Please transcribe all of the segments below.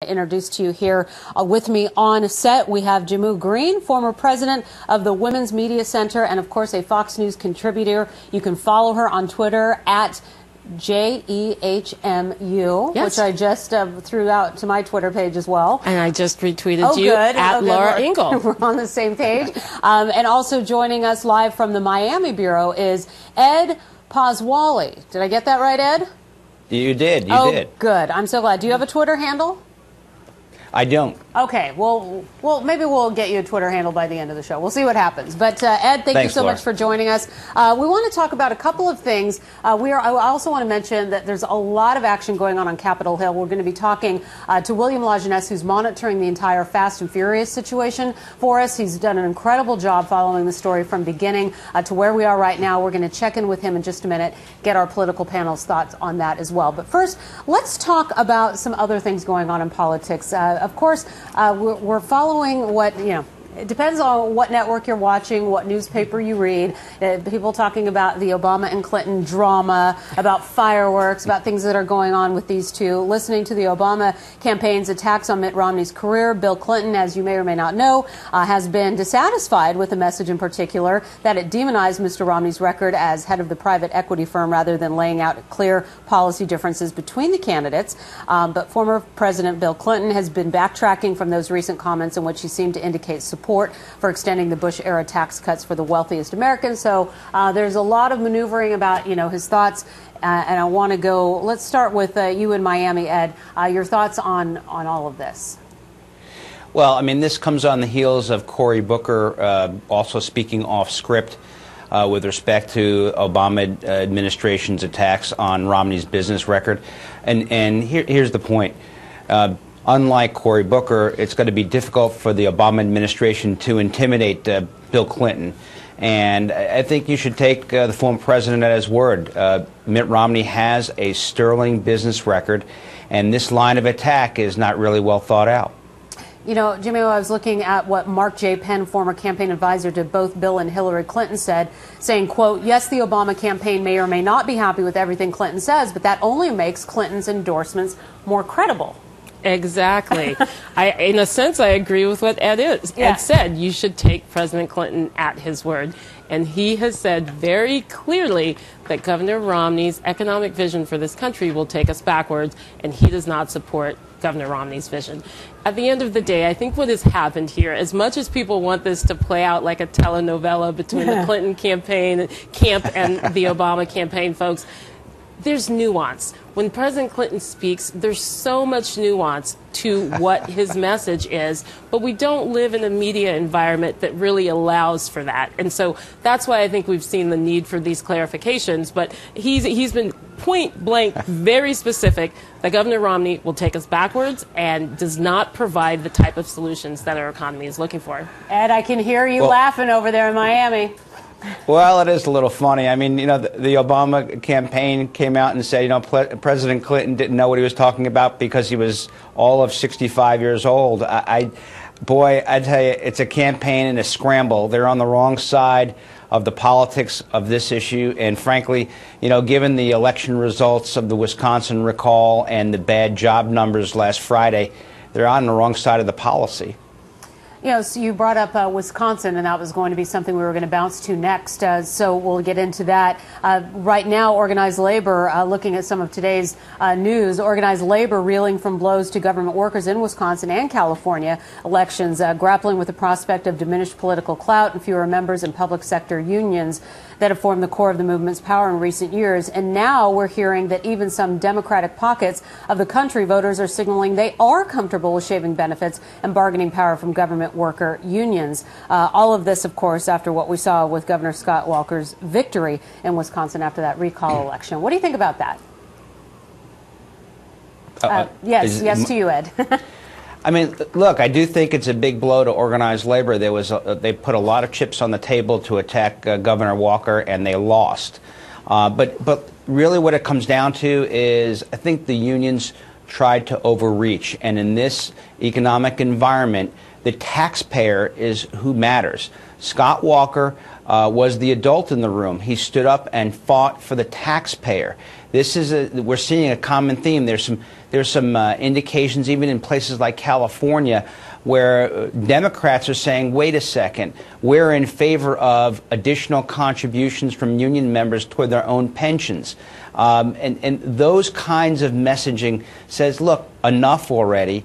Introduced to you here with me on set, we have Jehmu Greene, former president of the Women's Media Center and, of course, a Fox News contributor. You can follow her on Twitter at JEHMU, yes, which I just threw out to my Twitter page as well. And I just retweeted you at Laura Ingle. We're on the same page. And also joining us live from the Miami bureau is Ed Pasquale. Did I get that right, Ed? You did. You did. Good. I'm so glad. Do you have a Twitter handle? I don't. Okay, well, maybe we'll get you a Twitter handle by the end of the show. We'll see what happens. But Ed, thank you so much for joining us. We want to talk about a couple of things. I also want to mention that there's a lot of action going on Capitol Hill. We're going to be talking to William Lajeunesse, who's monitoring the entire Fast and Furious situation for us. He's done an incredible job following the story from beginning to where we are right now. We're going to check in with him in just a minute, get our political panel's thoughts on that as well. But first, let's talk about some other things going on in politics. Of course, we're following what, it depends on what network you're watching, what newspaper you read. People talking about the Obama and Clinton drama, about fireworks, about things that are going on with these two. Listening to the Obama campaign's attacks on Mitt Romney's career, Bill Clinton, as you may or may not know, has been dissatisfied with a message in particular that it demonized Mr. Romney's record as head of the private equity firm rather than laying out clear policy differences between the candidates. But former President Bill Clinton has been backtracking from those recent comments in which he seemed to indicate support for extending the Bush-era tax cuts for the wealthiest Americans. So there's a lot of maneuvering about, his thoughts. And I want to go, let's start with you in Miami, Ed. Your thoughts on all of this. Well, I mean, this comes on the heels of Cory Booker also speaking off script with respect to Obama administration's attacks on Romney's business record. And here's the point. Unlike Cory Booker, it's going to be difficult for the Obama administration to intimidate Bill Clinton. And I think you should take the former president at his word. Mitt Romney has a sterling business record, and this line of attack is not really well thought out. Jimmy, I was looking at what Mark J. Penn, former campaign advisor to both Bill and Hillary Clinton, said, saying, quote, yes, the Obama campaign may or may not be happy with everything Clinton says, but that only makes Clinton's endorsements more credible. Exactly. In a sense, I agree with what Ed is. Yeah. Ed said you should take President Clinton at his word. And he has said very clearly that Governor Romney's economic vision for this country will take us backwards, and he does not support Governor Romney's vision. At the end of the day, I think what has happened here, as much as people want this to play out like a telenovela between the Clinton campaign camp and the Obama campaign folks, there's nuance. When President Clinton speaks, there's so much nuance to what his message is, but we don't live in a media environment that really allows for that. And so that's why I think we've seen the need for these clarifications. But he's been point blank, very specific that Governor Romney will take us backwards and does not provide the type of solutions that our economy is looking for. Ed, I can hear you laughing over there in Miami. Well, it is a little funny. I mean, the Obama campaign came out and said, President Clinton didn't know what he was talking about because he was all of 65 years old. Boy, I tell you, it's a campaign and a scramble. They're on the wrong side of the politics of this issue. And frankly, given the election results of the Wisconsin recall and the bad job numbers last Friday, they're on the wrong side of the policy. So you brought up Wisconsin, and that was going to be something we were going to bounce to next, so we'll get into that. Right now, organized labor, looking at some of today's news, organized labor reeling from blows to government workers in Wisconsin and California elections, grappling with the prospect of diminished political clout and fewer members in public sector unions that have formed the core of the movement's power in recent years. And now we're hearing that even some Democratic pockets of the country, voters are signaling they are comfortable with shaving benefits and bargaining power from government worker unions. All of this, of course, after what we saw with Governor Scott Walker's victory in Wisconsin after that recall election. What do you think about that? Yes to you, Ed. I mean, look, I do think it's a big blow to organized labor. They put a lot of chips on the table to attack Governor Walker, and they lost. But really what it comes down to is I think the unions tried to overreach. And in this economic environment, the taxpayer is who matters. Scott Walker was the adult in the room. He stood up and fought for the taxpayer. We're seeing a common theme. There's some indications even in places like California where Democrats are saying, wait a second, we're in favor of additional contributions from union members toward their own pensions. And those kinds of messaging says, look, enough already.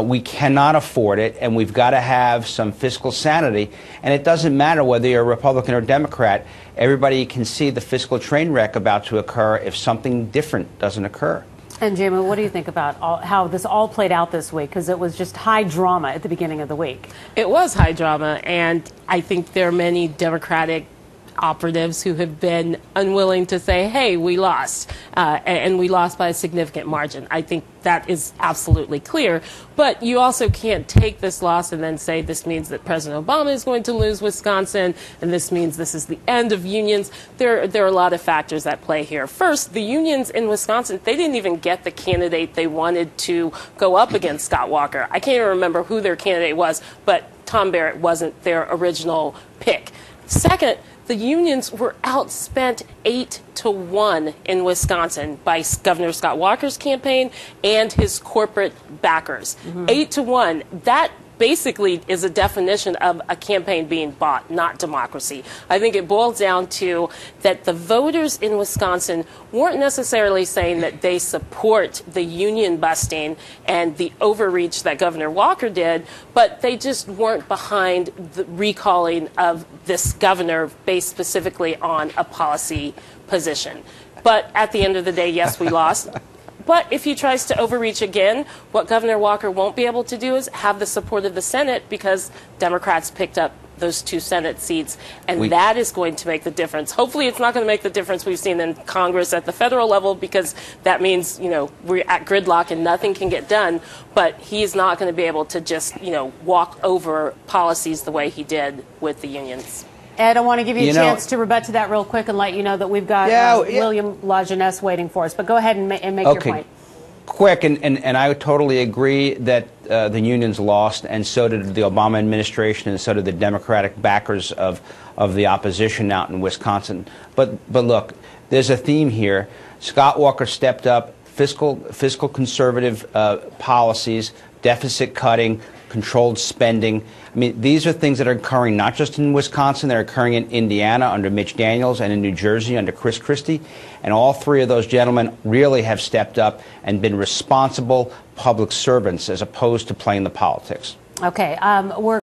We cannot afford it, and we've got to have some fiscal sanity. And it doesn't matter whether you're a Republican or Democrat. Everybody can see the fiscal train wreck about to occur if something different doesn't occur. And Jamie, what do you think about how this all played out this week? Because it was just high drama at the beginning of the week. It was high drama, and I think there are many Democratic operatives who have been unwilling to say, hey, we lost, and we lost by a significant margin. I think that is absolutely clear. But you also can't take this loss and then say this means that President Obama is going to lose Wisconsin, and this means this is the end of unions. There are a lot of factors at play here. First, the unions in Wisconsin, they didn't even get the candidate they wanted to go up against Scott Walker. I can't even remember who their candidate was, but Tom Barrett wasn't their original pick. Second, the unions were outspent 8-1 in Wisconsin by Governor Scott Walker's campaign and his corporate backers. 8-1. That basically is a definition of a campaign being bought, not democracy. I think it boils down to that the voters in Wisconsin weren't necessarily saying that they support the union busting and the overreach that Governor Walker did, but they just weren't behind the recalling of this governor based specifically on a policy position. But at the end of the day, yes, we lost. But if he tries to overreach again, what Governor Walker won't be able to do is have the support of the Senate, because Democrats picked up those 2 Senate seats, and that is going to make the difference. Hopefully it's not going to make the difference we've seen in Congress at the federal level, because that means, we're at gridlock and nothing can get done. But he's not going to be able to just, walk over policies the way he did with the unions. Ed, I want to give you a chance to rebut to that real quick and let you know that we've got William LaJeunesse waiting for us. But go ahead and make your point. Quick, and I totally agree that the unions lost, and so did the Obama administration, and so did the Democratic backers of the opposition out in Wisconsin. But look, there's a theme here. Scott Walker stepped up fiscal conservative policies, deficit cutting, controlled spending. I mean, these are things that are occurring not just in Wisconsin, they're occurring in Indiana under Mitch Daniels and in New Jersey under Chris Christie. And all 3 of those gentlemen really have stepped up and been responsible public servants as opposed to playing the politics. Okay, we're